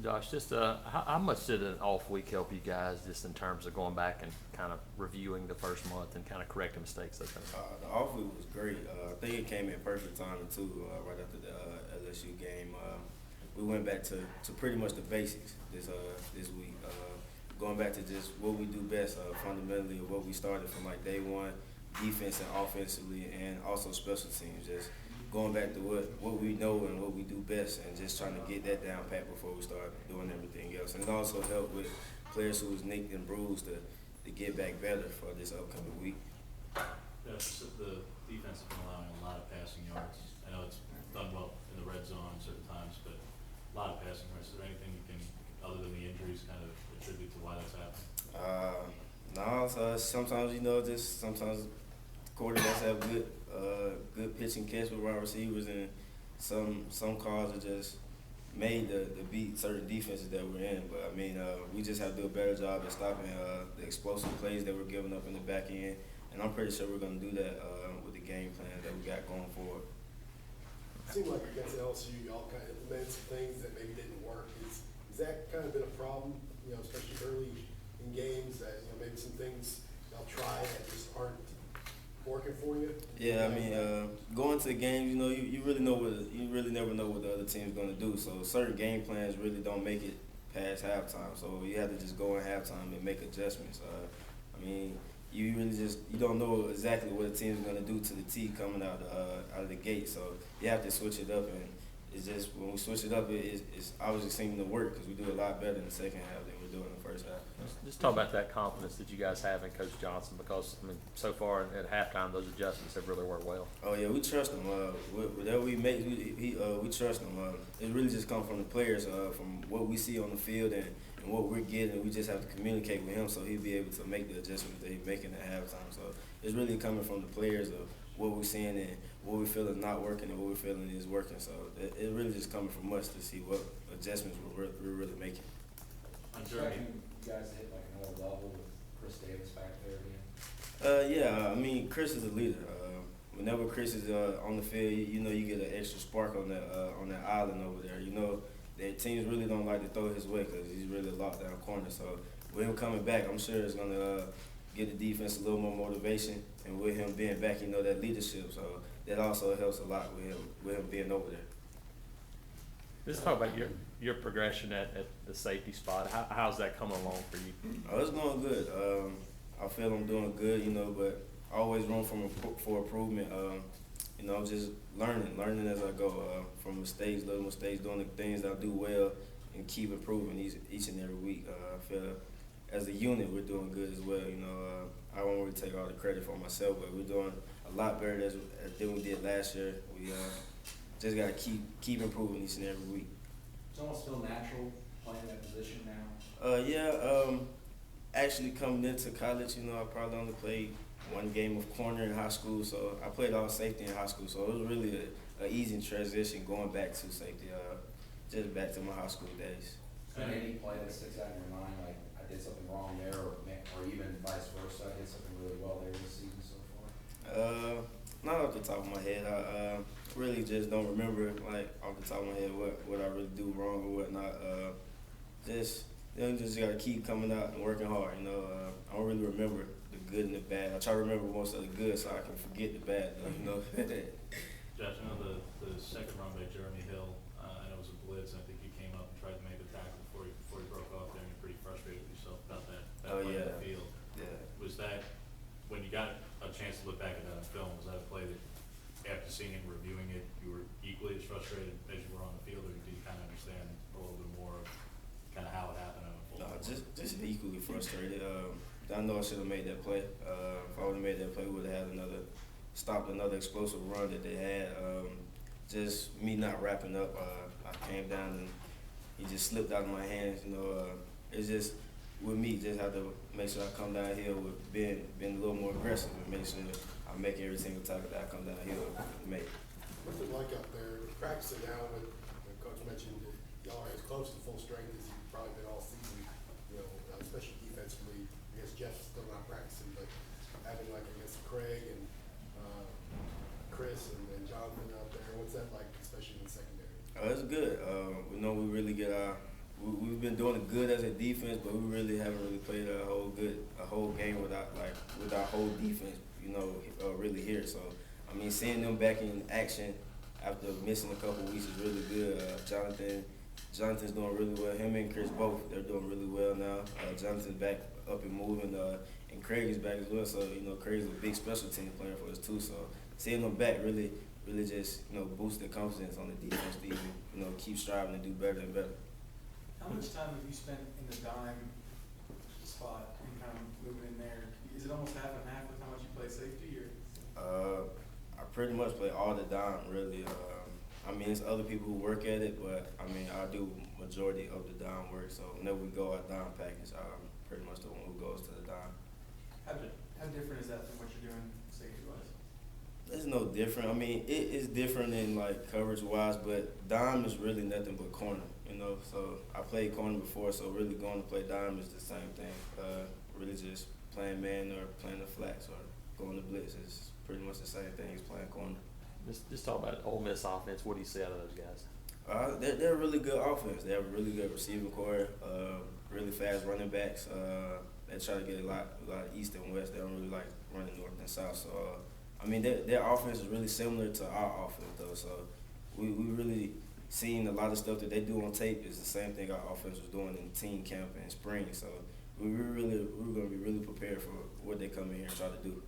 Josh, just how much did an off week help you guys just in terms of going back and kind of reviewing the first month and kind of correcting mistakes that's been made? The off week was great. I think it came in perfect timing too. Right after the LSU game, we went back to pretty much the basics this week. Going back to just what we do best, fundamentally, what we started from like day one, defense and offensively, and also special teams. Just going back to what we know and what we do best, and just trying to get that down pat before we start doing everything else. And it also helped with players who was nicked and bruised to get back better for this upcoming week. Yeah, the defense has been allowing a lot of passing yards. I know it's done well in the red zone certain times, but a lot of passing yards. Is there anything you can, other than the injuries, kind of attribute to why that's happening? No, so sometimes just sometimes quarterbacks have good pitch and catch with wide receivers, and some calls are just made to beat certain defenses that we're in. But I mean, we just have to do a better job at stopping the explosive plays that we're giving up in the back end, and I'm pretty sure we're going to do that with the game plan that we got going forward. It seemed like against LSU, y'all kind of implemented some things that maybe didn't work. Is that kind of been a problem, especially early in games, that maybe some things y'all try that just aren't working for you? Yeah, I mean, going to the games, you really you really never know what the other team's going to do. So certain game plans really don't make it past halftime. So you have to just go in halftime and make adjustments. I mean, you really you don't know exactly what the team's going to do to the T coming out of the gate. So you have to switch it up, and it's just when we switch it up, it's obviously seeming to work because we do a lot better in the second half than we do in the first half. Just talk about that confidence that you guys have in Coach Johnson, because I mean, so far at halftime, those adjustments have really worked well. Oh yeah, we trust him. Whatever we make, we trust him. It really just comes from the players, from what we see on the field and what we're getting. We just have to communicate with him so he'll be able to make the adjustments that he's making at halftime. So it's really coming from the players of what we're seeing and what we feel is not working and what we're feeling is working. So it really just coming from us to see what adjustments we're really making. On Expecting you guys to hit like another level with Chris Davis back there again? Yeah, I mean, Chris is a leader. Whenever Chris is on the field, you get an extra spark on that island over there. That teams really don't like to throw his way because he's really a lockdown corner. So with him coming back, I'm sure it's going to give the defense a little more motivation. And with him being back, that leadership. So that also helps a lot with him being over there. Just talk about your progression at the safety spot. How's that coming along for you? Oh, it's going good. I feel I'm doing good, but always room for improvement. I'm just learning as I go, from little mistakes, doing the things that I do well, and keep improving each and every week. I feel as a unit we're doing good as well. I won't really take all the credit for myself, but we're doing a lot better than we did last year. We just got to keep improving each and every week. It's almost feel natural playing that position now? Actually coming into college, I probably only played one game of corner in high school, so I played all safety in high school, so it was really an easy transition going back to safety, just back to my high school days. Is there any play that sticks out in your mind, like I did something wrong there, or even vice versa, I did something really well there this season so far? Not off the top of my head. I really just don't remember, like, off the top of my head what I really do wrong or whatnot. Just gotta keep coming out and working hard. I don't really remember the good and the bad. I try to remember most of the good so I can forget the bad, though. Josh, I know the second run by Jeremy Hill, I know it was a blitz, and I think you came up and tried to make the tackle before he broke off there, and you're pretty frustrated with yourself about that Oh, play yeah. on the field. Yeah. Was that, when you got a chance to look back at that on film, was that a play that, after seeing it and reviewing it, you were equally as frustrated as you were on the field, or did you kind of understand a little bit more of kind of how it happened on a full Just equally frustrated. I know I should have made that play. If I would have made that play, we would have stopped another explosive run that they had. Just me not wrapping up. I came down and he just slipped out of my hands. It's just with me, just have to make sure I come down here with being a little more aggressive and make sure I make every single tackle that I come down here and make. What's it like up there practicing now with, Coach mentioned that y'all are as close to full strength as you've probably been all season, especially defensively. I guess Jeff's still not practicing, but having Craig and Chris and Jonathan out there, what's that like, especially in the secondary? It's good. We know we really get our we've been doing good as a defense, but we really haven't really played a whole game without with our whole defense, really here. So I mean, seeing them back in action after missing a couple weeks is really good. Jonathan's doing really well. Him and Chris both, they're doing really well now. Jonathan's back up and moving, and Craig is back as well. So Craig's a big special team player for us too. So seeing them back really just boosts their confidence on the defense to even keep striving to do better and better. How much time have you spent in the dime spot and kind of moving in there? Is it almost half and half with how much you play safety, or? I pretty much play all the dime, really. I mean, it's other people who work at it, but I mean, I do majority of the dime work. So whenever we go our dime package, I'm pretty much the one who goes to the dime. How different is that from what you're doing safety-wise? It's no different. I mean, it is different in like coverage-wise, but dime is really nothing but corner. So I played corner before, so really going to play dime is the same thing. Really just playing man or playing the flats or going to blitz is pretty much the same thing as playing corner. Just talk about Ole Miss offense. What do you see out of those guys? They're a really good offense. They have a really good receiving core, really fast running backs. They try to get a lot of east and west. They don't really like running north and south. So, I mean, their offense is really similar to our offense, though. So, we really seen a lot of stuff that they do on tape is the same thing our offense was doing in team camp and spring. So, we're going to be really prepared for what they come in here and try to do.